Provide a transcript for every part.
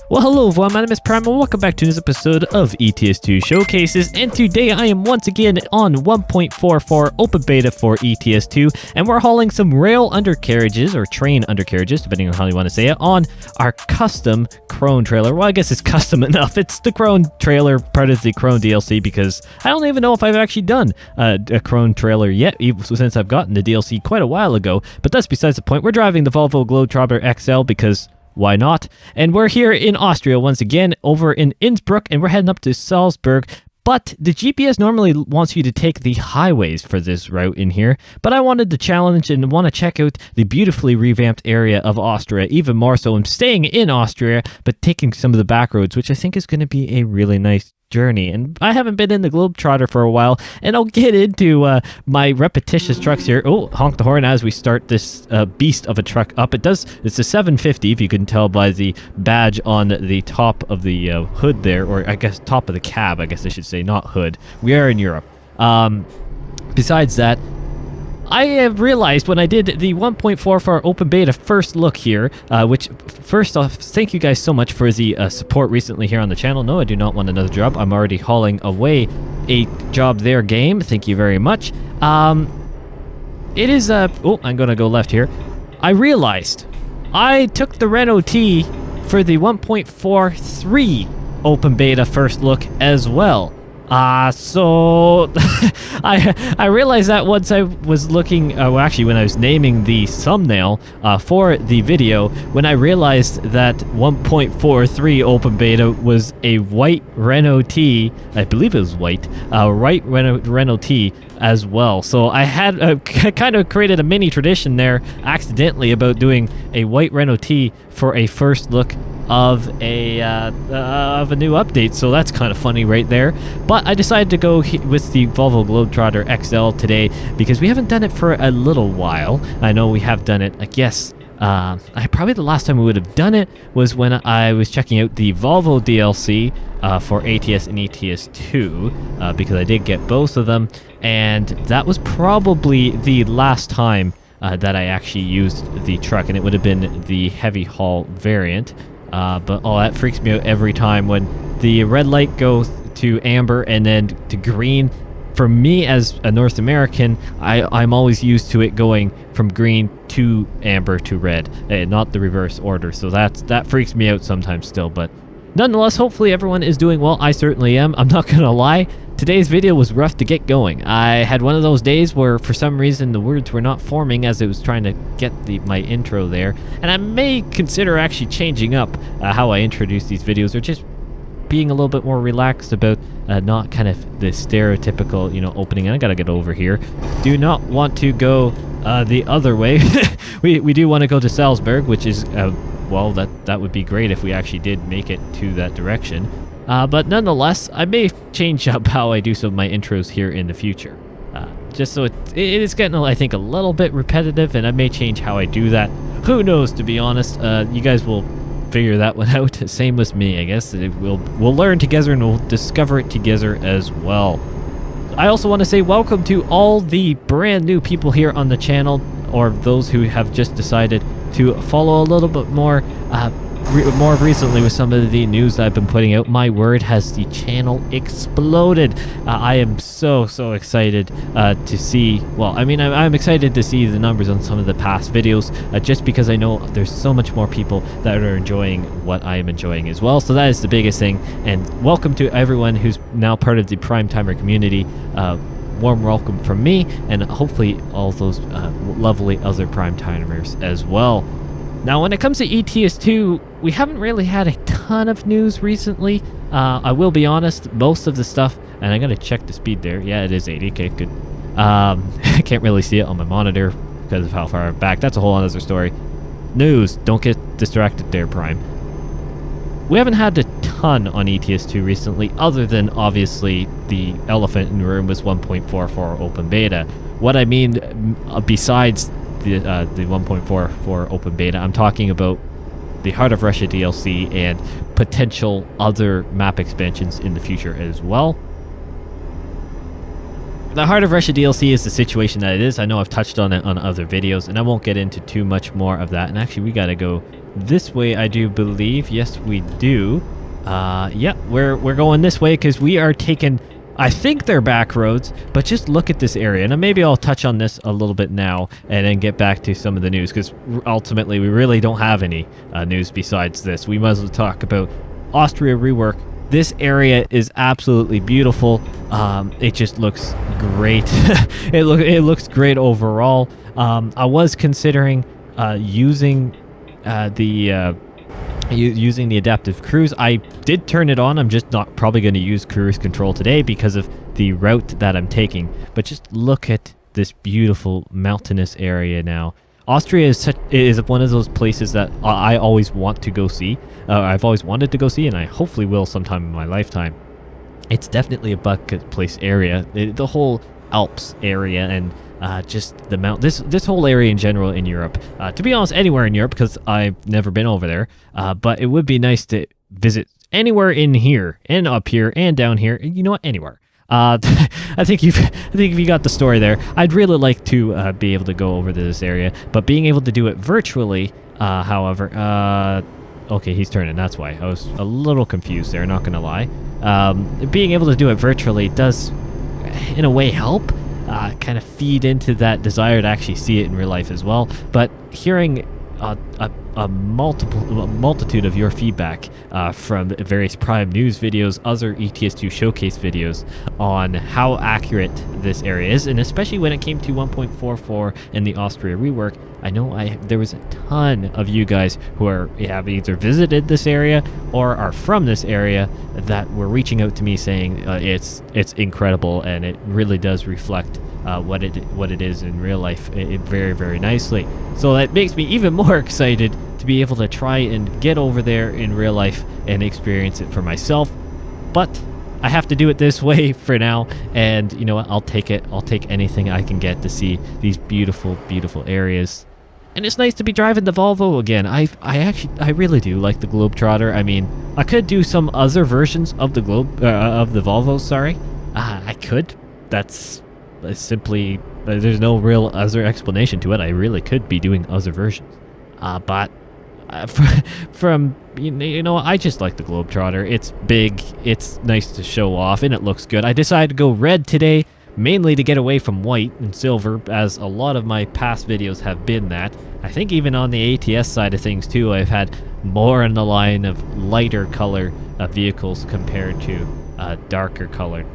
Well, hello everyone, my name is Prime and welcome back to this episode of ETS2 Showcases, and today I am once again on 1.44 open beta for ETS2, and we're hauling some rail undercarriages, or train undercarriages, depending on how you want to say it, on our custom Crone trailer. Well, I guess it's custom enough. It's the Crone trailer, part of the Crone DLC, because I don't even know if I've actually done a Crone trailer yet, even since I've gotten the DLC quite a while ago, but that's besides the point. We're driving the Volvo Globetrotter XL because why not? And we're here in Austria once again, over in Innsbruck, and we're heading up to Salzburg. But the GPS normally wants you to take the highways for this route in here. But I wanted to challenge and want to check out the beautifully revamped area of Austria even more so. I'm staying in Austria, but taking some of the back roads, which I think is going to be a really nice journey. And I haven't been in the Globetrotter for a while, and I'll get into my repetitious trucks here. Oh, honk the horn as we start this beast of a truck up. It's a 750, if you can tell by the badge on the top of the hood there, or I guess top of the cab, I guess I should say, not hood. We are in Europe. Besides that, I have realized when I did the 1.44 open beta first look here, which first off, thank you guys so much for the support recently here on the channel. No, I do not want another job. I'm already hauling away a job there game. Thank you very much. It is, oh, I'm going to go left here. I realized I took the Renault T for the 1.43 open beta first look as well. So I realized that once I was looking, well, actually when I was naming the thumbnail for the video, when I realized that 1.43 open beta was a white Renault T, I believe it was white, white Renault T as well. So I had kind of created a mini tradition there accidentally about doing a white Renault T for a first look of a new update, so that's kind of funny right there. But I decided to go with the Volvo Globetrotter XL today because we haven't done it for a little while. I know we have done it, I guess, probably the last time we would have done it was when I was checking out the Volvo DLC for ATS and ETS2, because I did get both of them, and that was probably the last time that I actually used the truck, and it would have been the heavy haul variant. But that freaks me out every time when the red light goes to amber and then to green. For me as a North American, I'm always used to it going from green to amber to red, not the reverse order. So that freaks me out sometimes still. But nonetheless, hopefully everyone is doing well. I certainly am. I'm not going to lie. Today's video was rough to get going. I had one of those days where for some reason the words were not forming as it was trying to get my intro there. And I may consider actually changing up how I introduce these videos, or just being a little bit more relaxed about not kind of the stereotypical, opening. And I gotta get over here. Do not want to go the other way. we do want to go to Salzburg, which is, well, that would be great if we actually did make it to that direction. But nonetheless, I may change up how I do some of my intros here in the future. Just so it is getting, I think, a little bit repetitive, and I may change how I do that. Who knows, to be honest. You guys will figure that one out. Same with me, I guess. We'll learn together, and we'll discover it together as well. I also want to say welcome to all the brand new people here on the channel, or those who have just decided to follow a little bit more more recently with some of the news I've been putting out. My word, has the channel exploded. I am so excited to see, well, I mean, I'm excited to see the numbers on some of the past videos, just because I know there's so much more people that are enjoying what I am enjoying as well. So that is the biggest thing, and welcome to everyone who's now part of the Prime Timer community. Warm welcome from me, and hopefully all those lovely other Prime Timers as well. Now, when it comes to ETS2, we haven't really had a ton of news recently. I will be honest, most of the stuff, and I'm going to check the speed there. Yeah, it is 80. Okay, good. I can't really see it on my monitor because of how far I'm back. That's a whole other story. News. Don't get distracted there, Prime. We haven't had a ton on ETS2 recently, other than, obviously, the elephant in the room was 1.44 open beta. What I mean, besides the 1.44 open beta, I'm talking about the Heart of Russia DLC and potential other map expansions in the future as well. The Heart of Russia DLC is the situation that it is. I know I've touched on it on other videos, and I won't get into too much more of that. And actually, we gotta go this way, I do believe. Yes, we do. Yeah, we're going this way because we are taking, I think they're back roads, but just look at this area. And maybe I'll touch on this a little bit now and then get back to some of the news, because ultimately we really don't have any news besides this. We might as well talk about Austria rework. This area is absolutely beautiful. It just looks great. It looks great overall. I was considering using using the adaptive cruise. I did turn it on. I'm just not probably going to use cruise control today because of the route that I'm taking. But just look at this beautiful mountainous area now. Austria is one of those places that I always want to go see. I've always wanted to go see, and I hopefully will sometime in my lifetime. It's definitely a bucket place area. The whole Alps area and just the this whole area in general in Europe. To be honest, anywhere in Europe, because I've never been over there. But it would be nice to visit anywhere in here and up here and down here. You know what? Anywhere. I think you got the story there. I'd really like to be able to go over to this area, but being able to do it virtually, however, okay, he's turning. That's why I was a little confused there. Not gonna lie. Being able to do it virtually does, in a way, help. Kind of feed into that desire to actually see it in real life as well. But hearing a multitude of your feedback from various Prime News videos, other ETS2 showcase videos on how accurate this area is, and especially when it came to 1.44 and the Austria rework, I know there was a ton of you guys who have either visited this area or are from this area that were reaching out to me saying it's incredible and it really does reflect what it is in real life very, very nicely. So that makes me even more excited to be able to try and get over there in real life and experience it for myself. But I have to do it this way for now, and you know what? I'll take it. I'll take anything I can get to see these beautiful, beautiful areas. And it's nice to be driving the Volvo again. I really do like the Globetrotter. I mean, I could do some other versions of the Volvo. Sorry, I could. That's simply, there's no real other explanation to it. I really could be doing other versions, but from you know, I just like the Globetrotter. It's big, it's nice to show off, and it looks good. I decided to go red today, mainly to get away from white and silver, as a lot of my past videos have been that. I think even on the ATS side of things too, I've had more in the line of lighter color vehicles compared to darker colored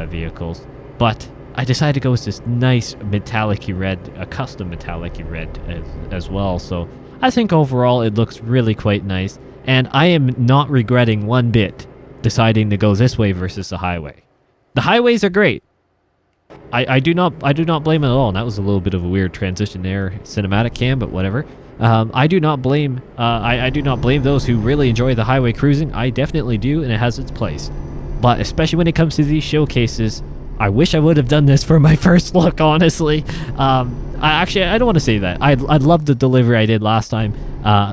vehicles. But I decided to go with this nice metallic-y red, a custom metallic-y red as well. So I think overall it looks really quite nice, and I am not regretting one bit deciding to go this way versus the highway. The highways are great. I do not blame it at all. And that was a little bit of a weird transition there, cinematic cam, but whatever. I do not blame I do not blame those who really enjoy the highway cruising. I definitely do, and it has its place. But especially when it comes to these showcases, I wish I would have done this for my first look, honestly. I don't want to say that. I loved the delivery I did last time.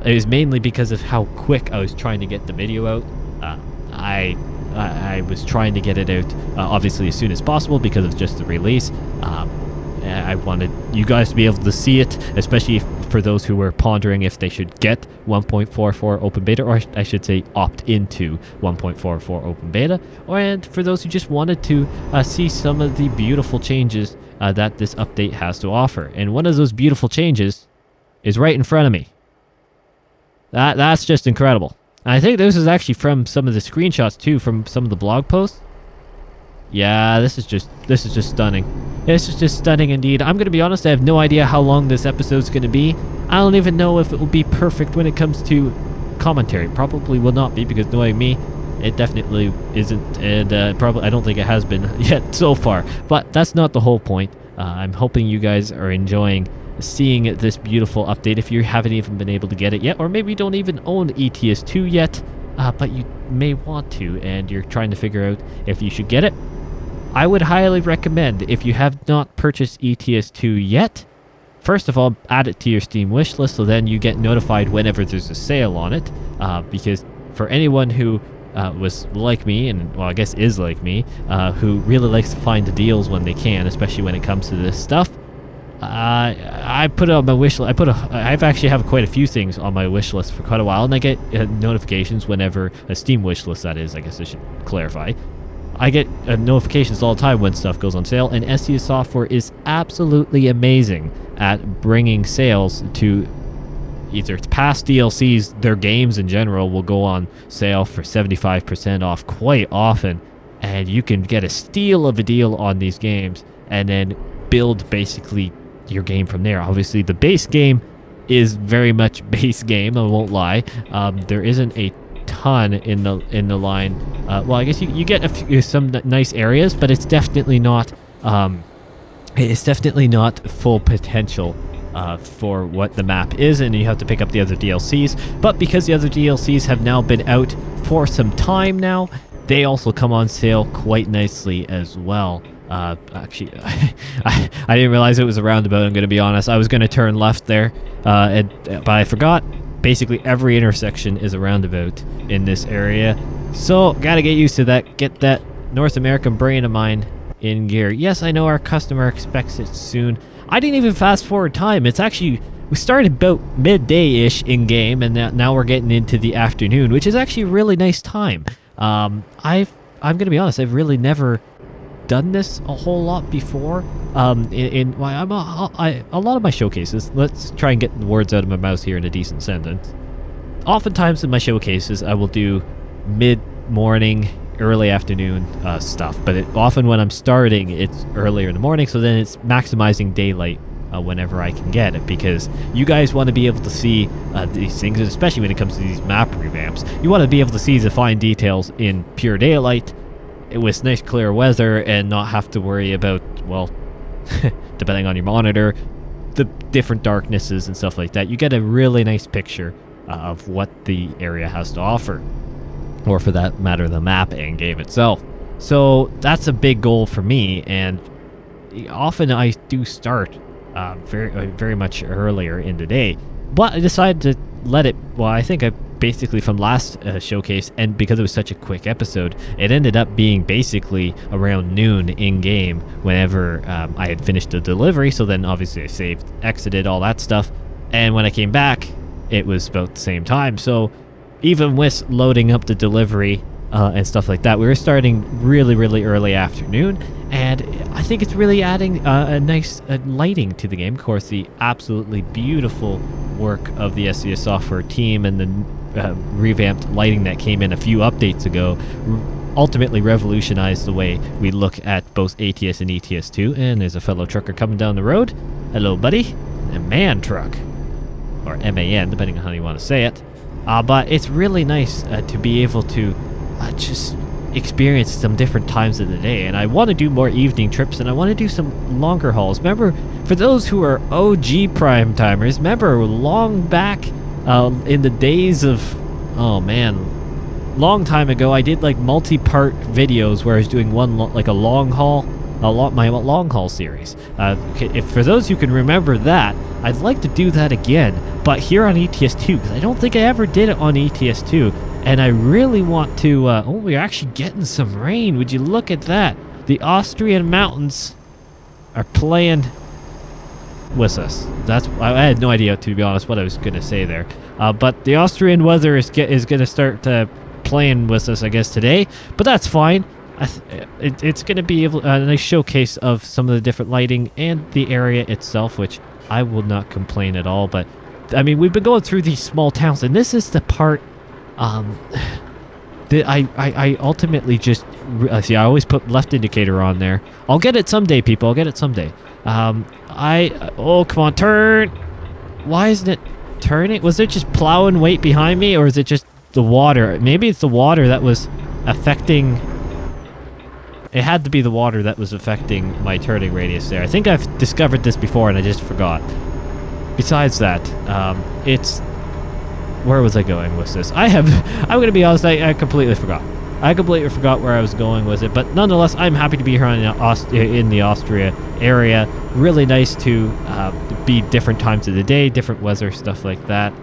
It was mainly because of how quick I was trying to get the video out. I was trying to get it out, obviously, as soon as possible because of just the release. I wanted you guys to be able to see it, especially for those who were pondering if they should get 1.44 open beta, or I should say opt into 1.44 open beta, and for those who just wanted to see some of the beautiful changes that this update has to offer. And one of those beautiful changes is right in front of me. That's just incredible. And I think this is actually from some of the screenshots too, from some of the blog posts. Yeah, this is just stunning. This is just stunning indeed. I'm going to be honest, I have no idea how long this episode's going to be. I don't even know if it will be perfect when it comes to commentary. Probably will not be, because knowing me, it definitely isn't, and probably I don't think it has been yet so far. But that's not the whole point. I'm hoping you guys are enjoying seeing this beautiful update if you haven't even been able to get it yet, or maybe you don't even own ETS2 yet, but you may want to, and you're trying to figure out if you should get it. I would highly recommend, if you have not purchased ETS2 yet, first of all, add it to your Steam wishlist so then you get notified whenever there's a sale on it, because for anyone who was like me, and well, I guess is like me, who really likes to find the deals when they can, especially when it comes to this stuff. I put it on my wish list. I've actually have quite a few things on my wish list for quite a while, and I get notifications whenever a Steam wish list, that is, I guess I should clarify. I get notifications all the time when stuff goes on sale, and SES Software is absolutely amazing at bringing sales to either past DLCs. Their games in general will go on sale for 75% off quite often, and you can get a steal of a deal on these games and then build basically your game from there. Obviously, the base game is very much base game, I won't lie. There isn't a ton in the line. Well, I guess you get some nice areas, but it's definitely not full potential for what the map is, and you have to pick up the other DLCs. But because the other DLCs have now been out for some time now, they also come on sale quite nicely as well. Actually, I didn't realize it was a roundabout, I'm going to be honest. I was going to turn left there, but I forgot. Basically, every intersection is a roundabout in this area. So, gotta get used to that. Get that North American brain of mine in gear. Yes, I know our customer expects it soon. I didn't even fast forward time. It's actually, we started about midday-ish in-game, and now we're getting into the afternoon, which is actually a really nice time. I'm going to be honest, I've really never done this a whole lot before. A lot of my showcases, let's try and get the words out of my mouth here in a decent sentence. Oftentimes in my showcases, I will do mid-morning, early afternoon stuff, but often when I'm starting, it's earlier in the morning, so then it's maximizing daylight whenever I can get it, because you guys want to be able to see these things, especially when it comes to these map revamps. You want to be able to see the fine details in pure daylight with nice clear weather and not have to worry about, well, depending on your monitor, the different darknesses and stuff like that. You get a really nice picture of what the area has to offer, or for that matter, the map and game itself. So that's a big goal for me, and often I do start very much earlier in the day. But I decided to let it, well, I think I basically from last showcase, and because it was such a quick episode, it ended up being basically around noon in-game whenever I had finished the delivery. So then obviously I saved, exited, all that stuff, and when I came back, it was about the same time. So even with loading up the delivery and stuff like that, we were starting really early afternoon, and I think it's really adding a nice lighting to the game. Of course, the absolutely beautiful work of the SES Software team and the revamped lighting that came in a few updates ago ultimately revolutionized the way we look at both ATS and ETS2. And there's a fellow trucker coming down the road. Hello, buddy. A man truck, or MAN, depending on how you want to say it. But it's really nice to be able to just experience some different times of the day. And I want to do more evening trips, and I want to do some longer hauls. Remember, for those who are OG Prime timers, remember long back in the days of, oh man, long time ago, I did like multi-part videos where I was doing one like a long haul, my long haul series. If for those who can remember that, I'd like to do that again, but here on ETS2, because I don't think I ever did it on ETS2, and I really want to. Oh, we're actually getting some rain. Would you look at that? The Austrian mountains are playing with us. I had no idea, to be honest, what I was gonna say there. But the Austrian weather is gonna start playing with us, I guess, today. But that's fine. It's gonna be a nice showcase of some of the different lighting and the area itself, which I will not complain at all. But I mean, we've been going through these small towns, and this is the part that I ultimately just see. I always put left indicator on there. I'll get it someday, people. I'll get it someday. Oh, come on, turn. Why isn't it turning? Was it just plowing weight behind me, or is it just the water? Maybe it's the water that was affecting. It had to be the water that was affecting my turning radius there. I think I've discovered this before and I just forgot. Besides that, it's... Where was I going with this? I'm going to be honest, I completely forgot. I completely forgot where I was going with it, but nonetheless, I'm happy to be here in the Austria area. Really nice to be different times of the day, different weather, stuff like that.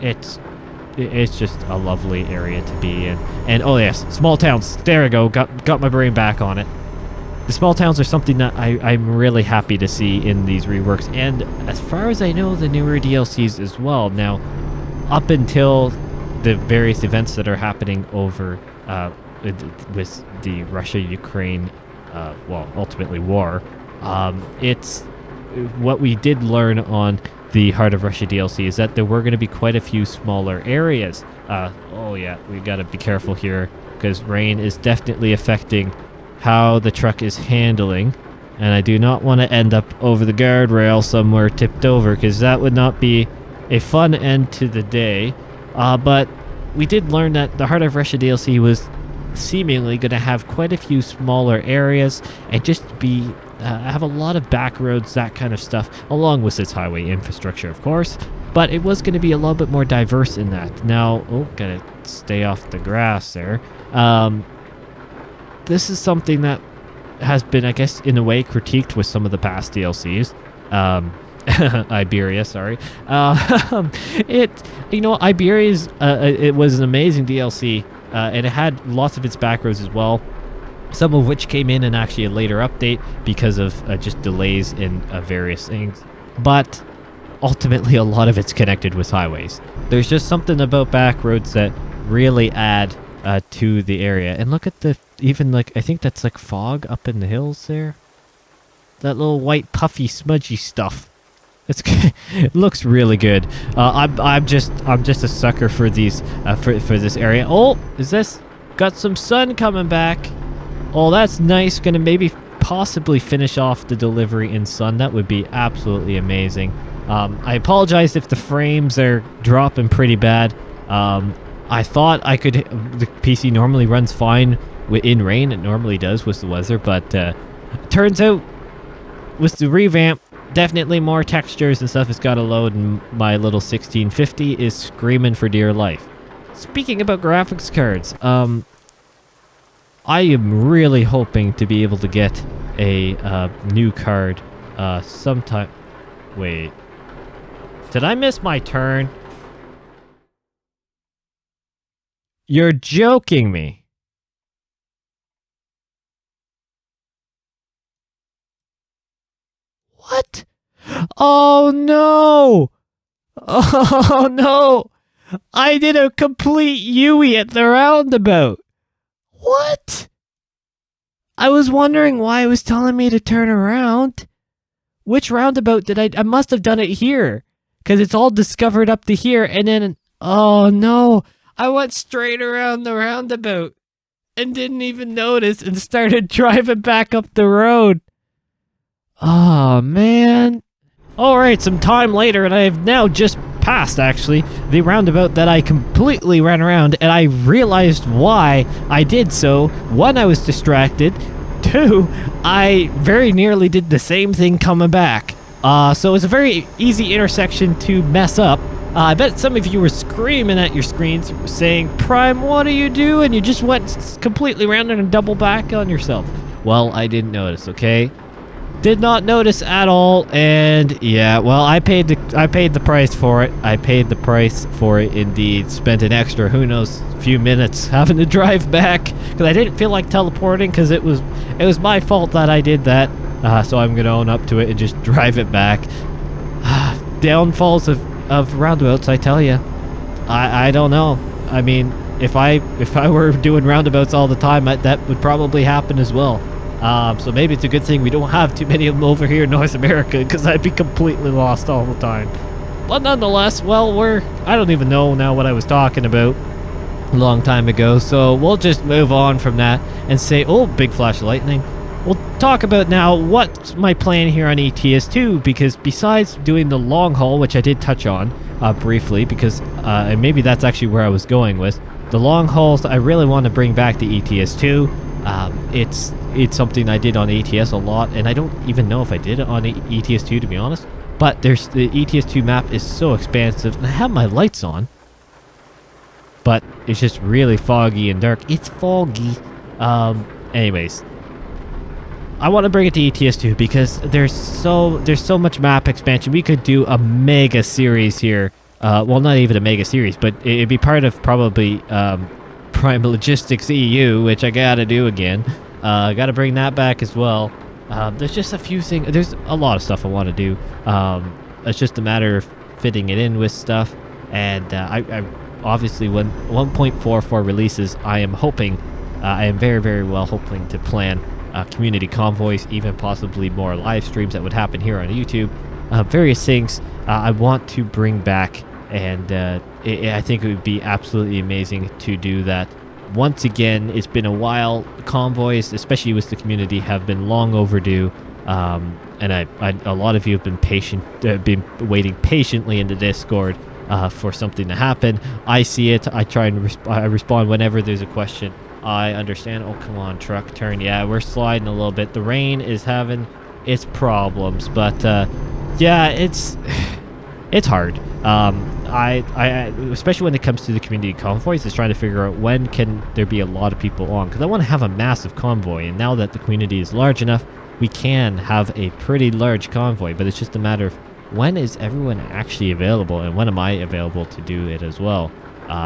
It's it's just a lovely area to be in. And oh yes, small towns. There I go. Got my brain back on it. The small towns are something that I'm really happy to see in these reworks, and as far as I know, the newer DLCs as well. Now, up until the various events that are happening over with the Russia-Ukraine, well, ultimately war, it's what we did learn on the Heart of Russia DLC is that there were going to be quite a few smaller areas. Oh yeah, we got to be careful here because rain is definitely affecting how the truck is handling, and I do not want to end up over the guardrail somewhere tipped over, because that would not be a fun end to the day. But we did learn that the Heart of Russia DLC was seemingly going to have quite a few smaller areas and just be have a lot of back roads, that kind of stuff, along with its highway infrastructure, of course. But it was going to be a little bit more diverse in that. Now, oh, gotta stay off the grass there. This is something that has been, I guess, in a way critiqued with some of the past DLCs. Iberia, sorry. Iberia's, it was an amazing DLC, and it had lots of its back roads as well. Some of which came in actually a later update because of just delays in various things. But ultimately, a lot of it's connected with highways. There's just something about back roads that really add to the area. And look at I think that's like fog up in the hills there. That little white puffy smudgy stuff. It looks really good. I'm just a sucker for these for this area. Oh, is this got some sun coming back? Oh, that's nice. Gonna maybe possibly finish off the delivery in sun. That would be absolutely amazing. I apologize if the frames are dropping pretty bad. I thought I could. The PC normally runs fine in rain. It normally does with the weather, but turns out with the revamp, definitely more textures and stuff has got to load, and my little 1650 is screaming for dear life. Speaking about graphics cards, I am really hoping to be able to get a new card sometime. Wait, did I miss my turn? You're joking me. What? Oh no! Oh no! I did a complete Yui at the roundabout. What? I was wondering why it was telling me to turn around. Which roundabout did I must have done it here, because it's all discovered up to here, and then, oh no, I went straight around the roundabout and didn't even notice and started driving back up the road. Oh man. Alright, some time later, and I have now just passed, actually, the roundabout that I completely ran around, and I realized why I did so. One, I was distracted. Two, I very nearly did the same thing coming back. So it was a very easy intersection to mess up. I bet some of you were screaming at your screens saying, Prime, what are you doing? You just went completely around and double back on yourself. Well, I didn't notice, okay? Did not notice at all, and yeah, well, I paid the price for it. I paid the price for it indeed. Spent an extra, who knows, few minutes having to drive back because I didn't feel like teleporting, because it was my fault that I did that. So I'm gonna own up to it and just drive it back. Downfalls of roundabouts, I tell you. I don't know. I mean, if I were doing roundabouts all the time, that would probably happen as well. So maybe it's a good thing we don't have too many of them over here in North America, because I'd be completely lost all the time. But nonetheless, well, I don't even know now what I was talking about a long time ago, so we'll just move on from that and say, oh, big flash of lightning. We'll talk about now what's my plan here on ETS2, because besides doing the long haul, which I did touch on briefly, because and maybe that's actually where I was going with, the long hauls, I really want to bring back the ETS2. It's something I did on ATS a lot, and I don't even know if I did it on ETS2, to be honest. But the ETS2 map is so expansive, and I have my lights on, but it's just really foggy and dark. It's foggy. Anyways, I want to bring it to ETS2 because there's so much map expansion. We could do a mega series here well, not even a mega series, but it'd be part of probably Prime Logistics EU, which I gotta do again. Gotta bring that back as well. There's just a few things. There's a lot of stuff I want to do. It's just a matter of fitting it in with stuff. And I obviously, when 1.44 releases, I am hoping, I am very, very well hoping to plan community convoys, even possibly more live streams that would happen here on YouTube. Various things I want to bring back, and I think it would be absolutely amazing to do that. Once again, it's been a while. Convoys, especially with the community, have been long overdue, and a lot of you have been waiting patiently in the Discord for something to happen. I see it. I try and I respond whenever there's a question. I understand. Oh, come on, truck, turn. Yeah, we're sliding a little bit. The rain is having its problems, but yeah, it's hard. I especially when it comes to the community convoys, is trying to figure out when can there be a lot of people on, because I want to have a massive convoy, and now that the community is large enough, we can have a pretty large convoy, but it's just a matter of when is everyone actually available, and when am I available to do it as well.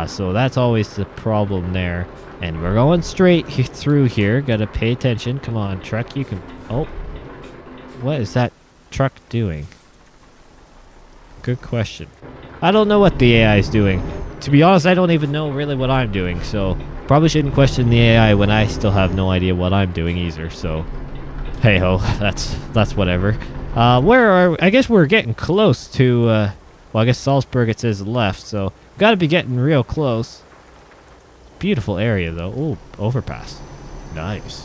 So that's always the problem there. And we're going straight through here. Gotta pay attention. Come on, truck, you can... Oh, what is that truck doing? Good question. I don't know what the AI is doing. To be honest, I don't even know really what I'm doing, so probably shouldn't question the AI when I still have no idea what I'm doing either, so hey ho, that's whatever. I guess we're getting close to, well, I guess Salzburg, it says left, so gotta be getting real close. Beautiful area though. Ooh, overpass. Nice.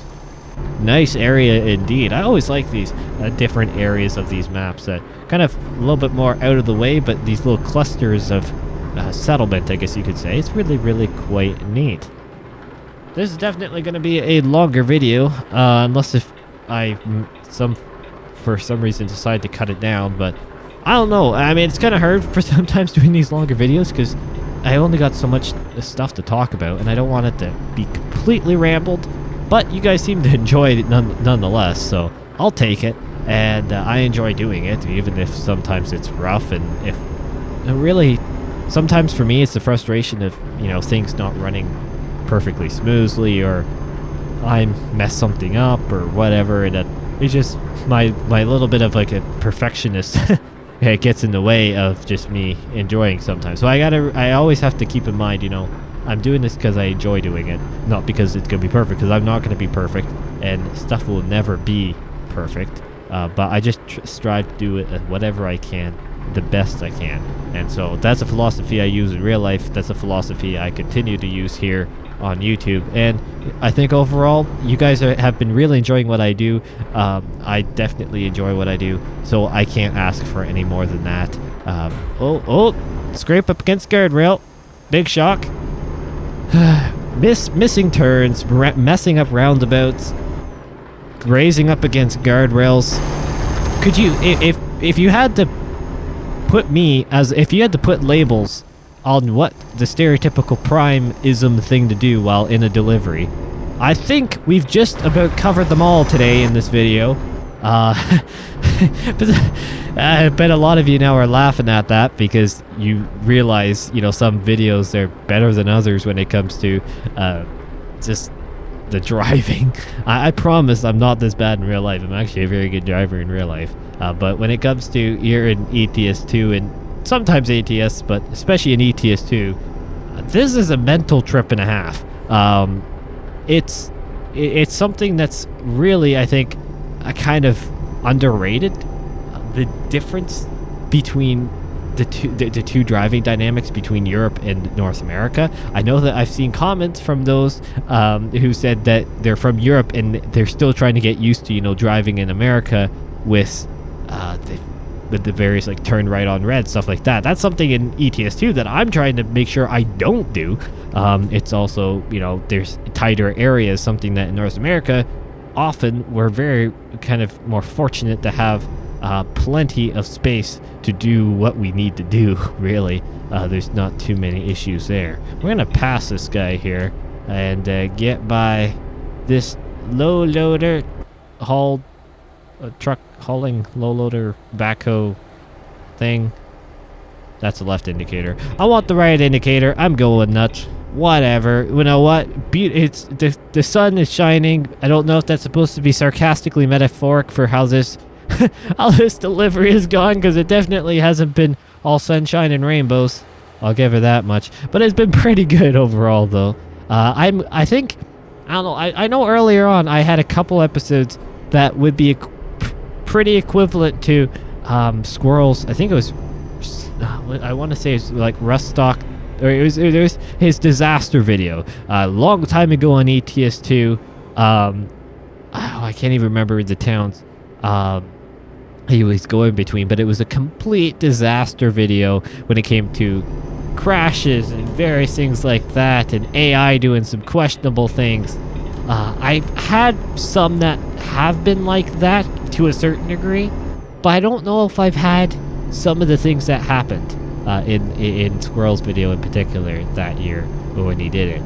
Nice area indeed. I always like these different areas of these maps that kind of a little bit more out of the way, but these little clusters of settlement, I guess you could say. It's really, really quite neat. This is definitely going to be a longer video, unless if I for some reason decide to cut it down, but I don't know. I mean, it's kind of hard for sometimes doing these longer videos because I only got so much stuff to talk about, and I don't want it to be completely rambled. But you guys seem to enjoy it nonetheless, so I'll take it, and I enjoy doing it, even if sometimes it's rough, and if really, sometimes for me it's the frustration of, you know, things not running perfectly smoothly, or I mess something up, or whatever, and it's just my little bit of like a perfectionist. It gets in the way of just me enjoying sometimes. So I always have to keep in mind, you know, I'm doing this because I enjoy doing it, not because it's going to be perfect, because I'm not going to be perfect, and stuff will never be perfect. But I just strive to do it whatever I can, the best I can. And so that's a philosophy I use in real life. That's a philosophy I continue to use here on YouTube. And I think overall, you guys have been really enjoying what I do. I definitely enjoy what I do, so I can't ask for any more than that. Oh, scrape up against guardrail. Big shock. Missing turns, messing up roundabouts, grazing up against guardrails. Could you, if you had to put me as, if you had to put labels on what the stereotypical prime-ism thing to do while in a delivery, I think we've just about covered them all today in this video. But I bet a lot of you now are laughing at that because you realize, you know, some videos, they're better than others when it comes to just the driving. I promise I'm not this bad in real life. I'm actually a very good driver in real life. But when it comes to here in ETS2 and sometimes ATS, but especially in ETS2, this is a mental trip and a half. It's something that's really, I think, kind of underrated. The difference between the two driving dynamics between Europe and North America. I know that I've seen comments from those who said that they're from Europe and they're still trying to get used to, you know, driving in America with the various like turn right on red, stuff like that. That's something in ETS2 that I'm trying to make sure I don't do. It's also, you know, there's tighter areas, something that in North America often we're very kind of more fortunate to have plenty of space to do what we need to do, really. There's not too many issues there. We're gonna pass this guy here and get by this low loader truck hauling low loader backhoe thing. That's the left indicator. I want the right indicator. I'm going nuts. Whatever. You know what? It's the sun is shining. I don't know if that's supposed to be sarcastically metaphoric for how this how this delivery is gone, because it definitely hasn't been all sunshine and rainbows. I'll give her that much. But it's been pretty good overall, though. I don't know. I know earlier on I had a couple episodes that would be pretty equivalent to Squirrel's. I think it was. I want to say it's like Ruststock, or it was his disaster video a long time ago on ETS2. I can't even remember the towns he was going between, but it was a complete disaster video when it came to crashes and various things like that, and AI doing some questionable things. I've had some that have been like that to a certain degree, but I don't know if I've had some of the things that happened in Squirrel's video in particular that year when he did it.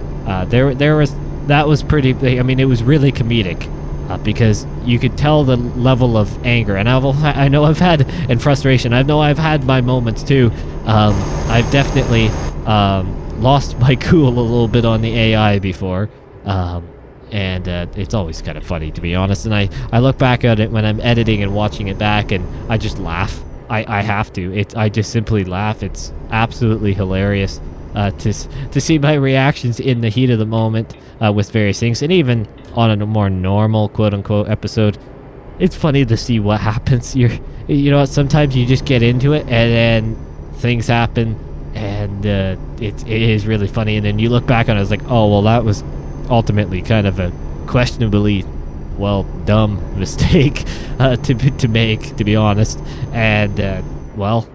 That was pretty. I mean, it was really comedic. Because you could tell the level of anger, and I know I've had, and frustration. I know I've had my moments too. I've definitely lost my cool a little bit on the AI before, and it's always kind of funny, to be honest. And I look back at it when I'm editing and watching it back, and I just laugh. I have to. I just simply laugh. It's absolutely hilarious to see my reactions in the heat of the moment with various things, and even on a more normal quote-unquote episode, it's funny to see what happens. You know, sometimes you just get into it, and then things happen, and it is really funny. And then you look back on it, it's like, oh well, that was ultimately kind of a questionably, well, dumb mistake to make, to be honest. And well,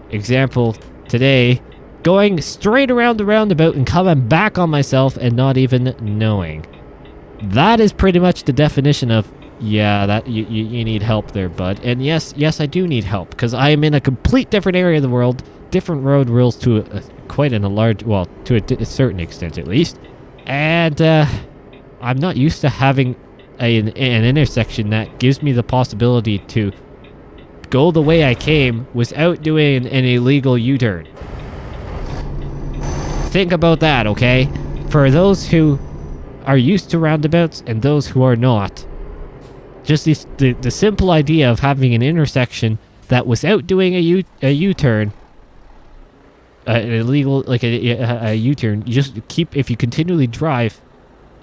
example today, going straight around the roundabout and coming back on myself and not even knowing. That is pretty much the definition of, yeah, that you need help there, bud. And yes, I do need help, because I am in a complete different area of the world, different road rules to a certain extent at least. And I'm not used to having an intersection that gives me the possibility to go the way I came without doing an illegal U-turn. Think about that, okay? For those who are used to roundabouts and those who are not, just the simple idea of having an intersection that without doing a U-turn, an illegal, like a U-turn, you just if you continually drive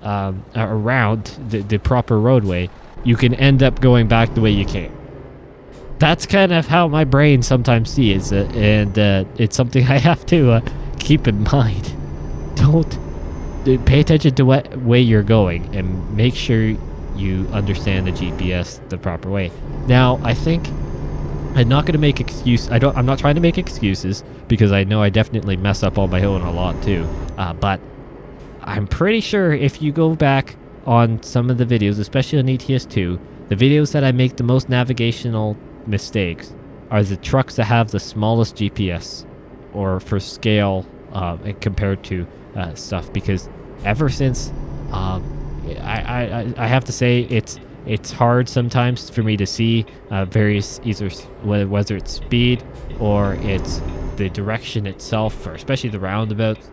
around the proper roadway, you can end up going back the way you came. That's kind of how my brain sometimes sees it, and it's something I have to keep in mind. Don't pay attention to what way you're going, and make sure you understand the GPS the proper way. Now, I think I'm not going to make I'm not trying to make excuses, because I know I definitely mess up on my own a lot too. But I'm pretty sure if you go back on some of the videos, especially on ETS2, the videos that I make the most navigational mistakes are the trucks that have the smallest GPS, or for scale compared to stuff. Because ever since I have to say it's hard sometimes for me to see various, either whether it's speed or it's the direction itself, or especially the roundabouts.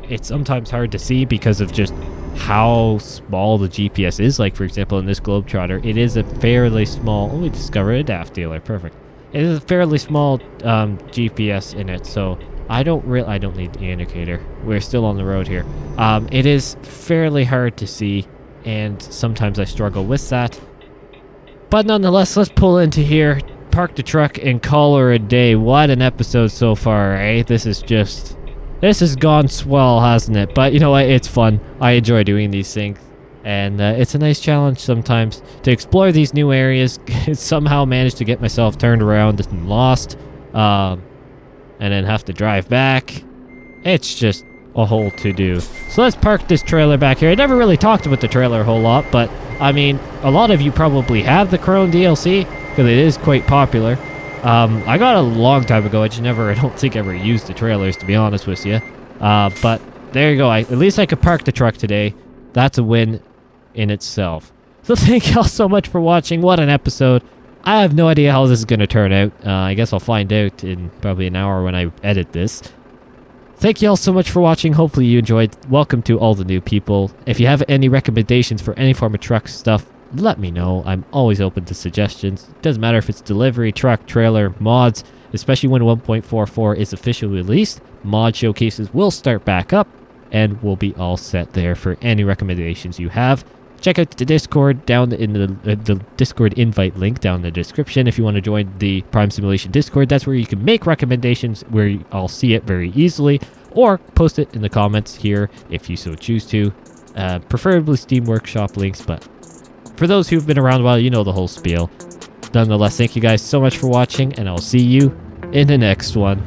It's sometimes hard to see because of just how small the GPS is. Like, for example, in this Globetrotter, it is a fairly small... Oh, we discovered a DAF dealer. Perfect. It is a fairly small GPS in it, so I don't need the indicator. We're still on the road here. It is fairly hard to see, and sometimes I struggle with that. But nonetheless, let's pull into here, park the truck, and call her a day. What an episode so far, eh? This has gone swell, hasn't it? But you know what? It's fun. I enjoy doing these things. And it's a nice challenge sometimes to explore these new areas. Somehow managed to get myself turned around and lost. And then have to drive back. It's just a whole to-do. So let's park this trailer back here. I never really talked about the trailer a whole lot, but I mean, a lot of you probably have the Crone DLC, because it is quite popular. I got it a long time ago. I don't think ever used the trailers, to be honest with you. But there you go. At least I could park the truck today. That's a win in itself. So thank y'all so much for watching. What an episode. I have no idea how this is going to turn out. I guess I'll find out in probably an hour when I edit this. Thank you all so much for watching. Hopefully you enjoyed. Welcome to all the new people. If you have any recommendations for any form of truck stuff, let me know. I'm always open to suggestions. It doesn't matter if it's delivery, truck, trailer, mods, especially when 1.44 is officially released. Mod showcases will start back up and we'll be all set there for any recommendations you have. Check out the Discord down in the Discord invite link down in the description if you want to join the Prime Simulation Discord. That's where you can make recommendations where I'll see it very easily, or post it in the comments here if you so choose to. Preferably Steam Workshop links, but for those who've been around a while, you know the whole spiel. Nonetheless, thank you guys so much for watching, and I'll see you in the next one.